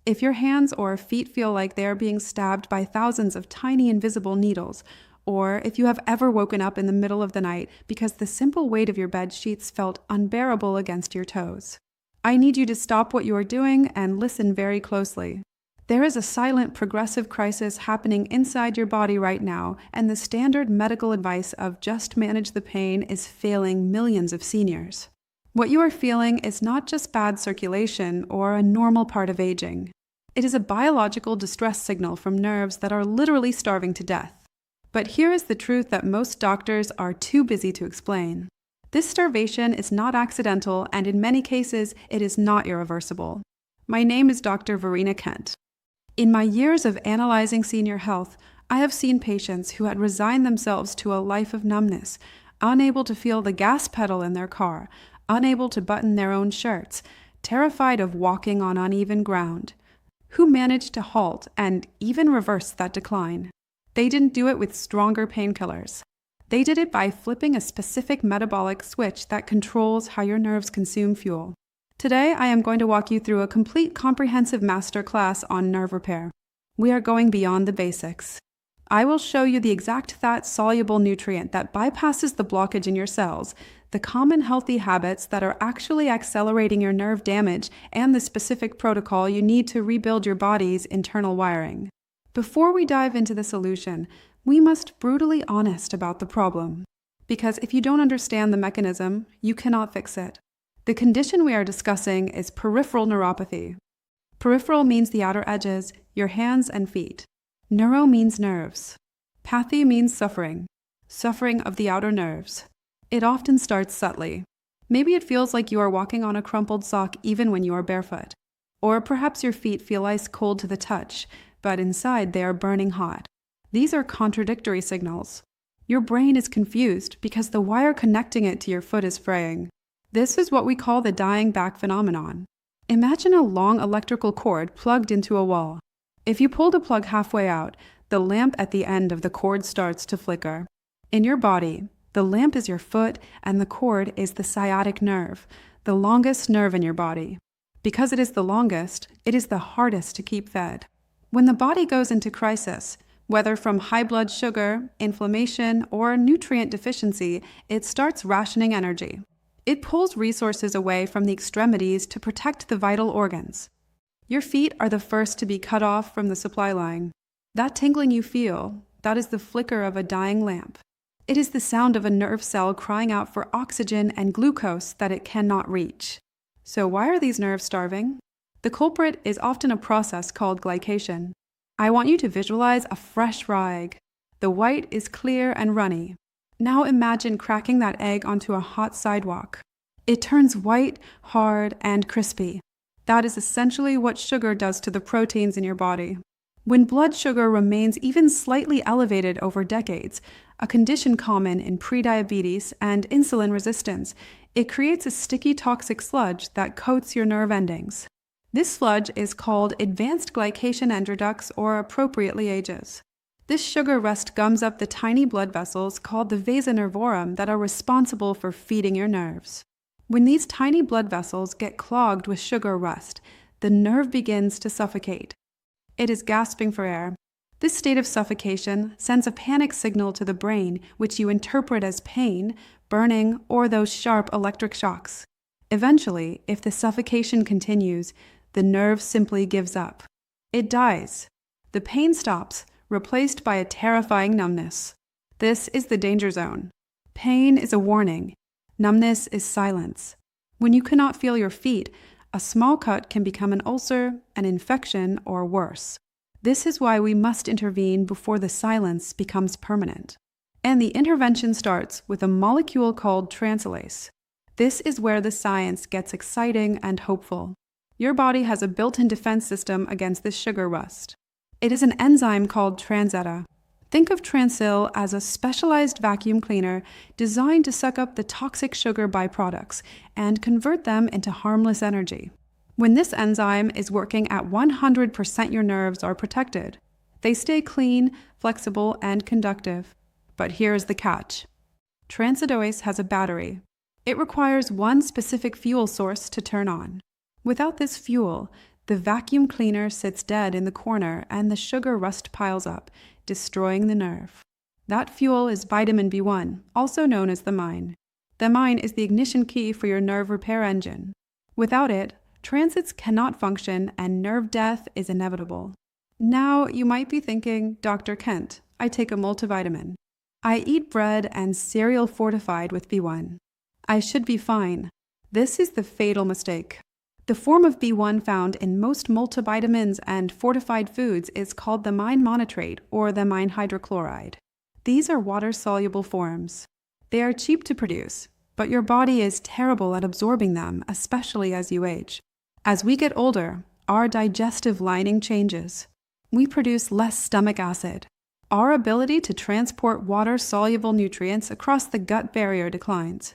If your hands or feet feel like they are being stabbed by thousands of tiny invisible needles, or if you have ever woken up in the middle of the night because the simple weight of your bed sheets felt unbearable against your toes, I need you to stop what you are doing and listen very closely. There is a silent progressive crisis happening inside your body right now, and the standard medical advice of just manage the pain is failing millions of seniors. What you are feeling is not just bad circulation or a normal part of aging. It is a biological distress signal from nerves that are literally starving to death. But here is the truth that most doctors are too busy to explain. This starvation is not accidental, and in many cases, it is not irreversible. My name is Dr. Verena Kent. In my years of analyzing senior health, I have seen patients who had resigned themselves to a life of numbness, unable to feel the gas pedal in their car, unable to button their own shirts, terrified of walking on uneven ground, who managed to halt and even reverse that decline. They didn't do it with stronger painkillers. They did it by flipping a specific metabolic switch that controls how your nerves consume fuel. Today, I am going to walk you through a complete comprehensive master class on nerve repair. We are going beyond the basics. I will show you the exact fat-soluble nutrient that bypasses the blockage in your cells, the common healthy habits that are actually accelerating your nerve damage, and the specific protocol you need to rebuild your body's internal wiring. Before we dive into the solution, we must be brutally honest about the problem. Because if you don't understand the mechanism, you cannot fix it. The condition we are discussing is peripheral neuropathy. Peripheral means the outer edges, your hands and feet. Neuro means nerves. Pathy means suffering. Suffering of the outer nerves. It often starts subtly. Maybe it feels like you are walking on a crumpled sock even when you are barefoot. Or perhaps your feet feel ice cold to the touch, but inside they are burning hot. These are contradictory signals. Your brain is confused because the wire connecting it to your foot is fraying. This is what we call the dying back phenomenon. Imagine a long electrical cord plugged into a wall. If you pull the plug halfway out, the lamp at the end of the cord starts to flicker. In your body, the lamp is your foot and the cord is the sciatic nerve, the longest nerve in your body. Because it is the longest, it is the hardest to keep fed. When the body goes into crisis, whether from high blood sugar, inflammation, or nutrient deficiency, it starts rationing energy. It pulls resources away from the extremities to protect the vital organs. Your feet are the first to be cut off from the supply line. That tingling you feel, that is the flicker of a dying lamp. It is the sound of a nerve cell crying out for oxygen and glucose that it cannot reach. So why are these nerves starving? The culprit is often a process called glycation. I want you to visualize a fresh raw egg. The white is clear and runny. Now imagine cracking that egg onto a hot sidewalk. It turns white, hard, and crispy. That is essentially what sugar does to the proteins in your body. When blood sugar remains even slightly elevated over decades, a condition common in prediabetes and insulin resistance, it creates a sticky toxic sludge that coats your nerve endings. This sludge is called advanced glycation endoducts, or appropriately ages. This sugar rust gums up the tiny blood vessels called the vasa nervorum that are responsible for feeding your nerves. When these tiny blood vessels get clogged with sugar rust, the nerve begins to suffocate. It is gasping for air. This state of suffocation sends a panic signal to the brain, which you interpret as pain, burning, or those sharp electric shocks. Eventually, if the suffocation continues, the nerve simply gives up. It dies. The pain stops, replaced by a terrifying numbness. This is the danger zone. Pain is a warning. Numbness is silence. When you cannot feel your feet, a small cut can become an ulcer, an infection, or worse. This is why we must intervene before the silence becomes permanent. And the intervention starts with a molecule called transilase. This is where the science gets exciting and hopeful. Your body has a built-in defense system against this sugar rust. It is an enzyme called tranzetta. Think of Transil as a specialized vacuum cleaner designed to suck up the toxic sugar byproducts and convert them into harmless energy. When this enzyme is working at 100%, your nerves are protected. They stay clean, flexible, and conductive. But here is the catch. Transidoase has a battery. It requires one specific fuel source to turn on. Without this fuel, The vacuum cleaner sits dead in the corner and the sugar rust piles up, destroying the nerve. That fuel is vitamin B1, also known as the mine. The mine is the ignition key for your nerve repair engine. Without it, transits cannot function and nerve death is inevitable. Now, you might be thinking, Dr. Kent, I take a multivitamin. I eat bread and cereal fortified with B1. I should be fine. This is the fatal mistake. The form of B1 found in most multivitamins and fortified foods is called the mine monotrate or the mine hydrochloride. These are water-soluble forms. They are cheap to produce, but your body is terrible at absorbing them, especially as you age. As we get older, our digestive lining changes. We produce less stomach acid. Our ability to transport water-soluble nutrients across the gut barrier declines.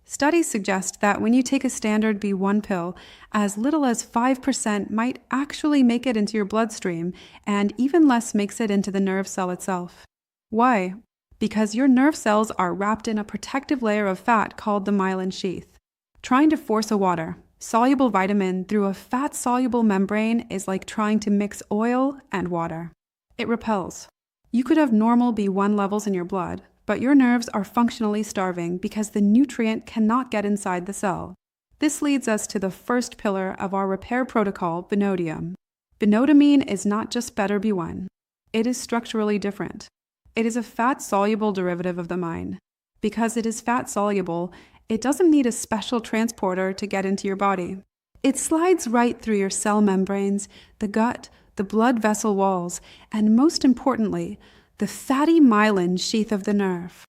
Studies suggest that when you take a standard B1 pill, as little as 5% might actually make it into your bloodstream, and even less makes it into the nerve cell itself. Why? Because your nerve cells are wrapped in a protective layer of fat called the myelin sheath. Trying to force a water-soluble vitamin through a fat-soluble membrane is like trying to mix oil and water. It repels. You could have normal B1 levels in your blood, but your nerves are functionally starving because the nutrient cannot get inside the cell. This leads us to the first pillar of our repair protocol, benodium. Benodamine is not just better B1. It is structurally different. It is a fat-soluble derivative of the mine. Because it is fat-soluble, it doesn't need a special transporter to get into your body. It slides right through your cell membranes, the gut, the blood vessel walls, and most importantly, the fatty myelin sheath of the nerve.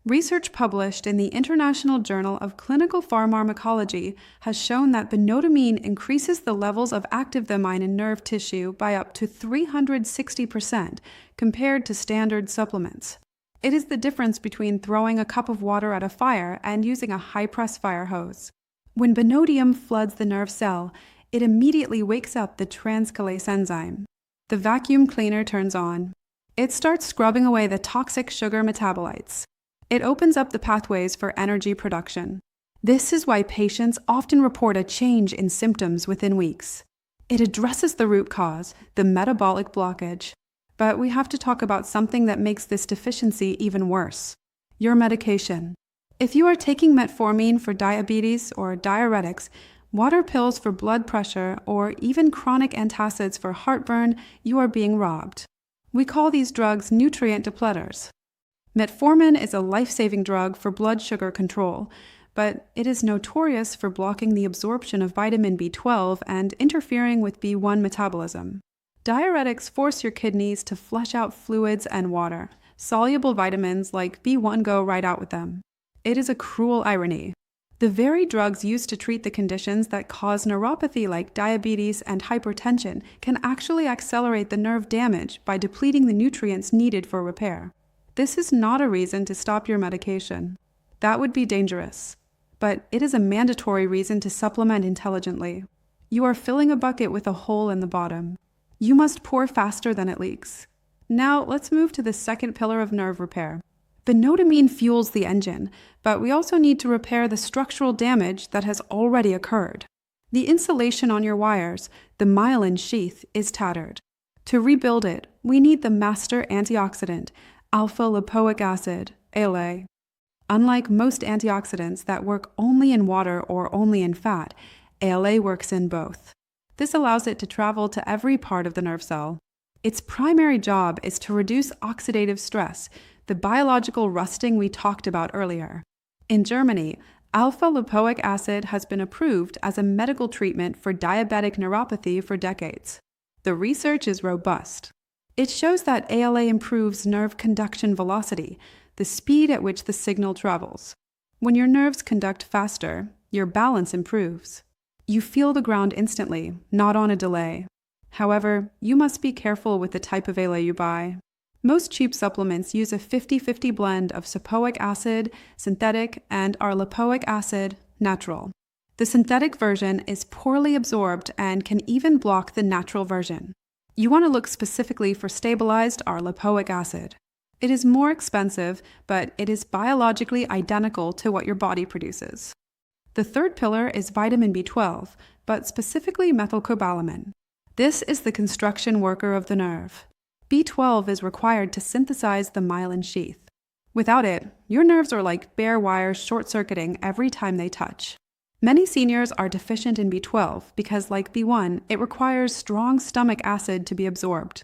Research published in the International Journal of Clinical Pharmacology has shown that benodamine increases the levels of active thymine in nerve tissue by up to 360% compared to standard supplements. It is the difference between throwing a cup of water at a fire and using a high-press fire hose. When benodium floods the nerve cell, it immediately wakes up the transcalase enzyme. The vacuum cleaner turns on. It starts scrubbing away the toxic sugar metabolites. It opens up the pathways for energy production. This is why patients often report a change in symptoms within weeks. It addresses the root cause, the metabolic blockage. But we have to talk about something that makes this deficiency even worse: your medication. If you are taking metformin for diabetes or diuretics, water pills for blood pressure, or even chronic antacids for heartburn, you are being robbed. We call these drugs nutrient depleters. Metformin is a life-saving drug for blood sugar control, but it is notorious for blocking the absorption of vitamin B12 and interfering with B1 metabolism. Diuretics force your kidneys to flush out fluids and water. Soluble vitamins like B1 go right out with them. It is a cruel irony. The very drugs used to treat the conditions that cause neuropathy like diabetes and hypertension can actually accelerate the nerve damage by depleting the nutrients needed for repair. This is not a reason to stop your medication. That would be dangerous. But it is a mandatory reason to supplement intelligently. You are filling a bucket with a hole in the bottom. You must pour faster than it leaks. Now let's move to the second pillar of nerve repair. Benodamine fuels the engine, but we also need to repair the structural damage that has already occurred. The insulation on your wires, the myelin sheath, is tattered. To rebuild it, we need the master antioxidant, alpha-lipoic acid, ALA. Unlike most antioxidants that work only in water or only in fat, ALA works in both. This allows it to travel to every part of the nerve cell. Its primary job is to reduce oxidative stress, the biological rusting we talked about earlier. In Germany, alpha-lipoic acid has been approved as a medical treatment for diabetic neuropathy for decades. The research is robust. It shows that ALA improves nerve conduction velocity, the speed at which the signal travels. When your nerves conduct faster, your balance improves. You feel the ground instantly, not on a delay. However, you must be careful with the type of ALA you buy. Most cheap supplements use a 50-50 blend of sapoic acid, synthetic, and our lipoic acid, natural. The synthetic version is poorly absorbed and can even block the natural version. You want to look specifically for stabilized or lipoic acid. It is more expensive, but it is biologically identical to what your body produces. The third pillar is vitamin B12, but specifically methylcobalamin. This is the construction worker of the nerve. B12 is required to synthesize the myelin sheath. Without it, your nerves are like bare wires short-circuiting every time they touch. Many seniors are deficient in B12 because, like B1, it requires strong stomach acid to be absorbed.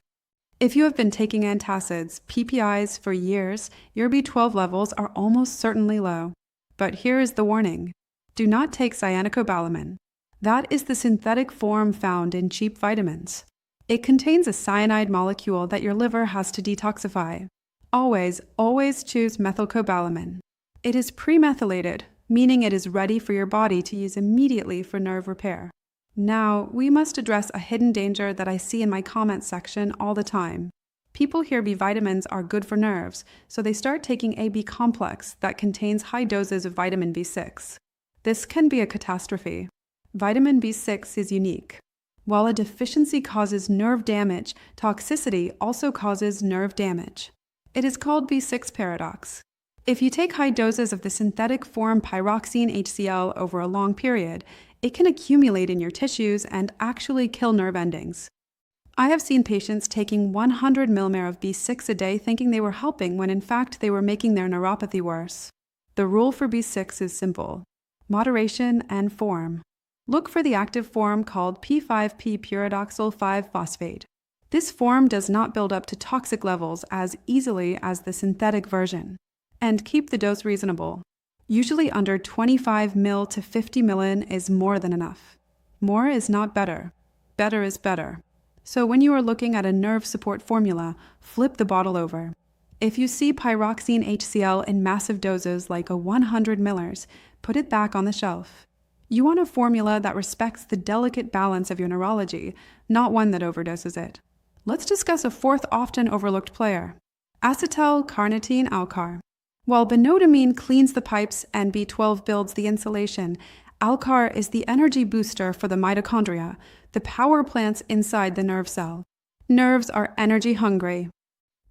If you have been taking antacids, PPIs, for years, your B12 levels are almost certainly low. But here is the warning. Do not take cyanocobalamin. That is the synthetic form found in cheap vitamins. It contains a cyanide molecule that your liver has to detoxify. Always choose methylcobalamin. It is premethylated, meaning it is ready for your body to use immediately for nerve repair. Now, we must address a hidden danger that I see in my comments section all the time. People hear B vitamins are good for nerves, so they start taking a B complex that contains high doses of vitamin B6. This can be a catastrophe. Vitamin B6 is unique. While a deficiency causes nerve damage, toxicity also causes nerve damage. It is called B6 paradox. If you take high doses of the synthetic form pyroxene HCl over a long period, it can accumulate in your tissues and actually kill nerve endings. I have seen patients taking 100 mmol of B6 a day thinking they were helping when in fact they were making their neuropathy worse. The rule for B6 is simple: moderation and form. Look for the active form called P5P pyridoxal 5-phosphate. This form does not build up to toxic levels as easily as the synthetic version. And keep the dose reasonable. Usually under 25 ml to 50 ml is more than enough. More is not better. Better is better. So when you are looking at a nerve support formula, flip the bottle over. If you see pyroxene HCl in massive doses like a 100 millers, put it back on the shelf. You want a formula that respects the delicate balance of your neurology, not one that overdoses it. Let's discuss a fourth often overlooked player: acetyl-carnitine alcar. While benodamine cleans the pipes and B12 builds the insulation, alcar is the energy booster for the mitochondria, the power plants inside the nerve cell. Nerves are energy hungry.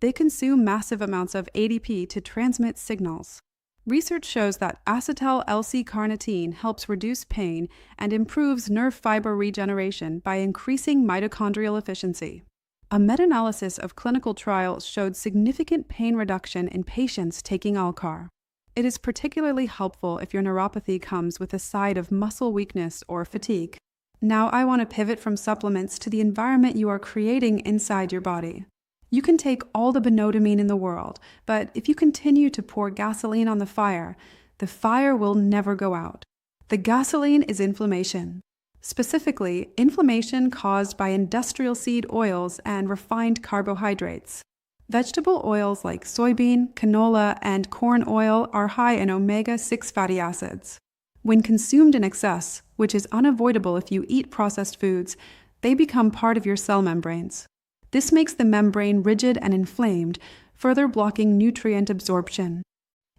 They consume massive amounts of ADP to transmit signals. Research shows that acetyl-L-carnitine helps reduce pain and improves nerve fiber regeneration by increasing mitochondrial efficiency. A meta-analysis of clinical trials showed significant pain reduction in patients taking alcar. It is particularly helpful if your neuropathy comes with a side of muscle weakness or fatigue. Now I want to pivot from supplements to the environment you are creating inside your body. You can take all the benodamine in the world, but if you continue to pour gasoline on the fire will never go out. The gasoline is inflammation. Specifically, inflammation caused by industrial seed oils and refined carbohydrates. Vegetable oils like soybean, canola, and corn oil are high in omega-6 fatty acids. When consumed in excess, which is unavoidable if you eat processed foods, they become part of your cell membranes. This makes the membrane rigid and inflamed, further blocking nutrient absorption.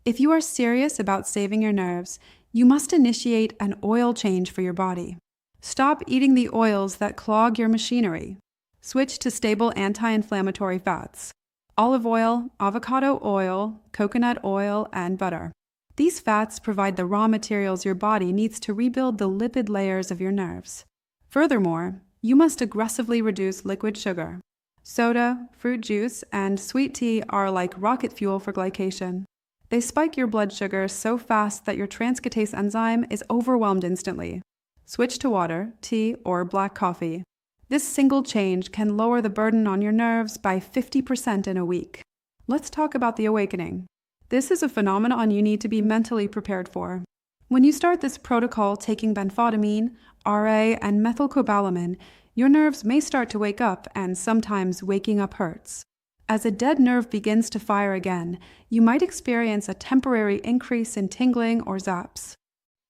If you are serious about saving your nerves, you must initiate an oil change for your body. Stop eating the oils that clog your machinery. Switch to stable anti-inflammatory fats: olive oil, avocado oil, coconut oil, and butter. These fats provide the raw materials your body needs to rebuild the lipid layers of your nerves. Furthermore, you must aggressively reduce liquid sugar. Soda, fruit juice, and sweet tea are like rocket fuel for glycation. They spike your blood sugar so fast that your transcriptase enzyme is overwhelmed instantly. Switch to water, tea, or black coffee. This single change can lower the burden on your nerves by 50% in a week. Let's talk about the awakening. This is a phenomenon you need to be mentally prepared for. When you start this protocol taking benfotiamine, RA, and methylcobalamin, your nerves may start to wake up, and sometimes waking up hurts. As a dead nerve begins to fire again, you might experience a temporary increase in tingling or zaps.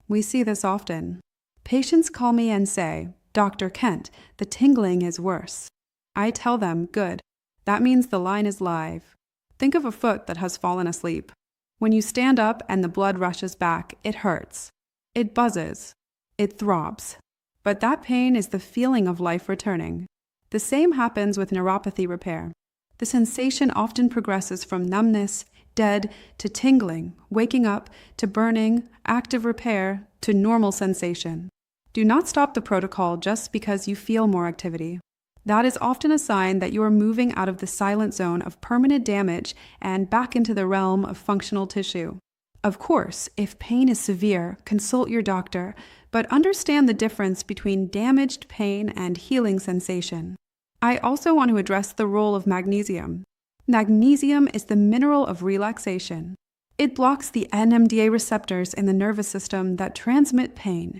We see this often. Patients call me and say, "Dr. Kent, the tingling is worse." I tell them, good. That means the line is live. Think of a foot that has fallen asleep. When you stand up and the blood rushes back, it hurts. It buzzes. It throbs. But that pain is the feeling of life returning. The same happens with neuropathy repair. The sensation often progresses from numbness, dead, to tingling, waking up, to burning, active repair, to normal sensation. Do not stop the protocol just because you feel more activity. That is often a sign that you are moving out of the silent zone of permanent damage and back into the realm of functional tissue. Of course, if pain is severe, consult your doctor, but understand the difference between damaged pain and healing sensation. I also want to address the role of magnesium. Magnesium is the mineral of relaxation. It blocks the NMDA receptors in the nervous system that transmit pain.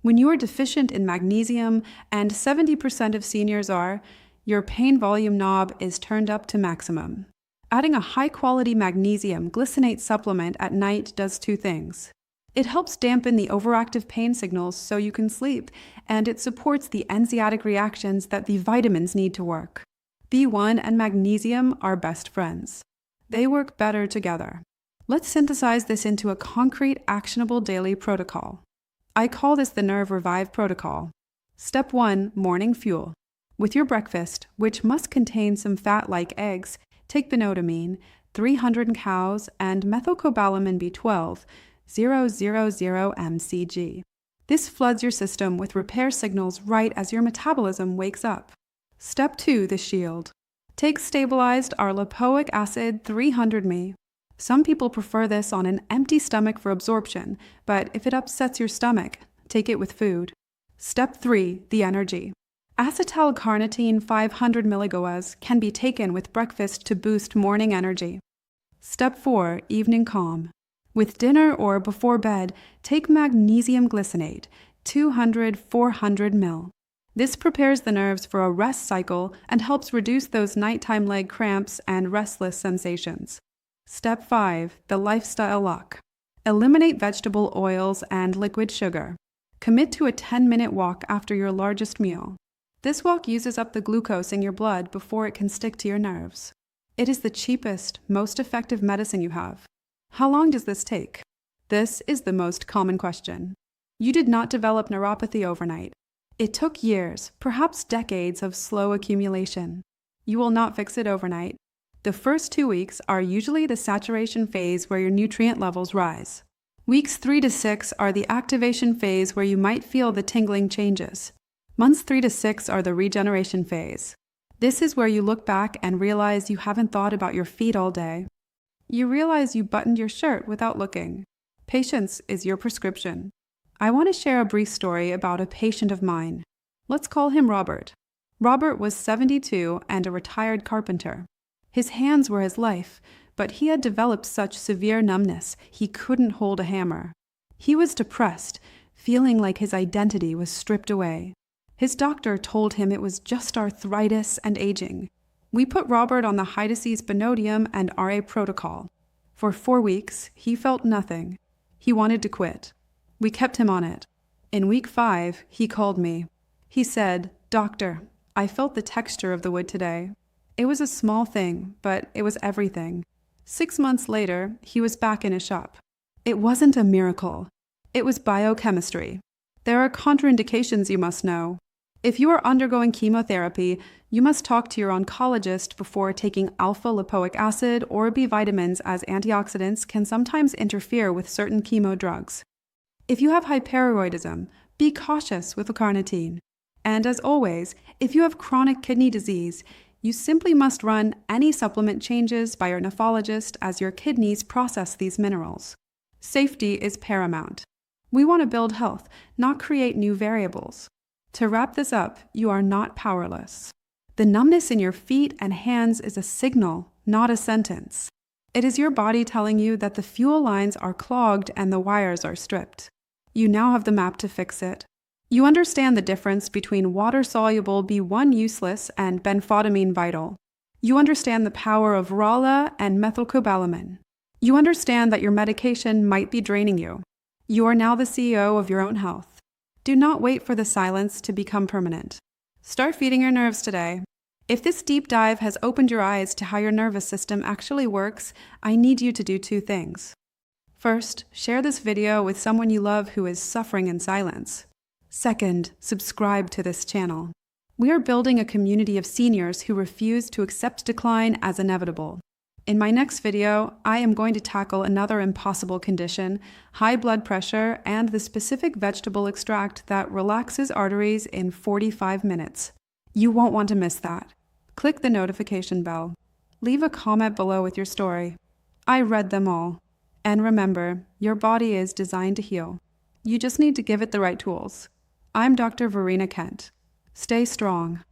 When you are deficient in magnesium, and 70% of seniors are, your pain volume knob is turned up to maximum. Adding a high-quality magnesium glycinate supplement at night does two things. It helps dampen the overactive pain signals so you can sleep, and it supports the enzymatic reactions that the vitamins need to work. B1 and magnesium are best friends. They work better together. Let's synthesize this into a concrete, actionable daily protocol. I call this the Nerve Revive Protocol. Step 1, morning fuel. With your breakfast, which must contain some fat like eggs, take benodamine, 300 cows, and methylcobalamin B12, 000 mcg. This floods your system with repair signals right as your metabolism wakes up. Step 2, the shield. Take stabilized or lipoic acid 300 mg. Some people prefer this on an empty stomach for absorption, but if it upsets your stomach, take it with food. Step 3, the energy. Acetyl-carnitine 500 mg can be taken with breakfast to boost morning energy. Step 4, evening calm. With dinner or before bed, take magnesium glycinate, 200-400 ml. This prepares the nerves for a rest cycle and helps reduce those nighttime leg cramps and restless sensations. Step 5, the lifestyle lock. Eliminate vegetable oils and liquid sugar. Commit to a 10-minute walk after your largest meal. This walk uses up the glucose in your blood before it can stick to your nerves. It is the cheapest, most effective medicine you have. How long does this take? This is the most common question. You did not develop neuropathy overnight. It took years, perhaps decades of slow accumulation. You will not fix it overnight. The first 2 weeks are usually the saturation phase where your nutrient levels rise. Weeks 3 to 6 are the activation phase where you might feel the tingling changes. Months 3 to 6 are the regeneration phase. This is where you look back and realize you haven't thought about your feet all day. You realize you buttoned your shirt without looking. Patience is your prescription. I want to share a brief story about a patient of mine. Let's call him Robert. Robert was 72 and a retired carpenter. His hands were his life, but he had developed such severe numbness he couldn't hold a hammer. He was depressed, feeling like his identity was stripped away. His doctor told him it was just arthritis and aging. We put Robert on the high-dose benodium and RA protocol. For 4 weeks, he felt nothing. He wanted to quit. We kept him on it. In week 5, he called me. He said, "Doctor, I felt the texture of the wood today." It was a small thing, but it was everything. 6 months later, he was back in his shop. It wasn't a miracle. It was biochemistry. There are contraindications you must know. If you are undergoing chemotherapy, you must talk to your oncologist before taking alpha lipoic acid or B vitamins, as antioxidants can sometimes interfere with certain chemo drugs. If you have hyperthyroidism, be cautious with the carnitine. And as always, if you have chronic kidney disease, you simply must run any supplement changes by your nephrologist as your kidneys process these minerals. Safety is paramount. We want to build health, not create new variables. To wrap this up, you are not powerless. The numbness in your feet and hands is a signal, not a sentence. It is your body telling you that the fuel lines are clogged and the wires are stripped. You now have the map to fix it. You understand the difference between water-soluble B1 useless and benfotiamine vital. You understand the power of Rala and methylcobalamin. You understand that your medication might be draining you. You are now the CEO of your own health. Do not wait for the silence to become permanent. Start feeding your nerves today. If this deep dive has opened your eyes to how your nervous system actually works, I need you to do 2 things. First, share this video with someone you love who is suffering in silence. Second, subscribe to this channel. We are building a community of seniors who refuse to accept decline as inevitable. In my next video, I am going to tackle another impossible condition, high blood pressure, and the specific vegetable extract that relaxes arteries in 45 minutes. You won't want to miss that. Click the notification bell. Leave a comment below with your story. I read them all. And remember, your body is designed to heal. You just need to give it the right tools. I'm Dr. Verena Kent. Stay strong.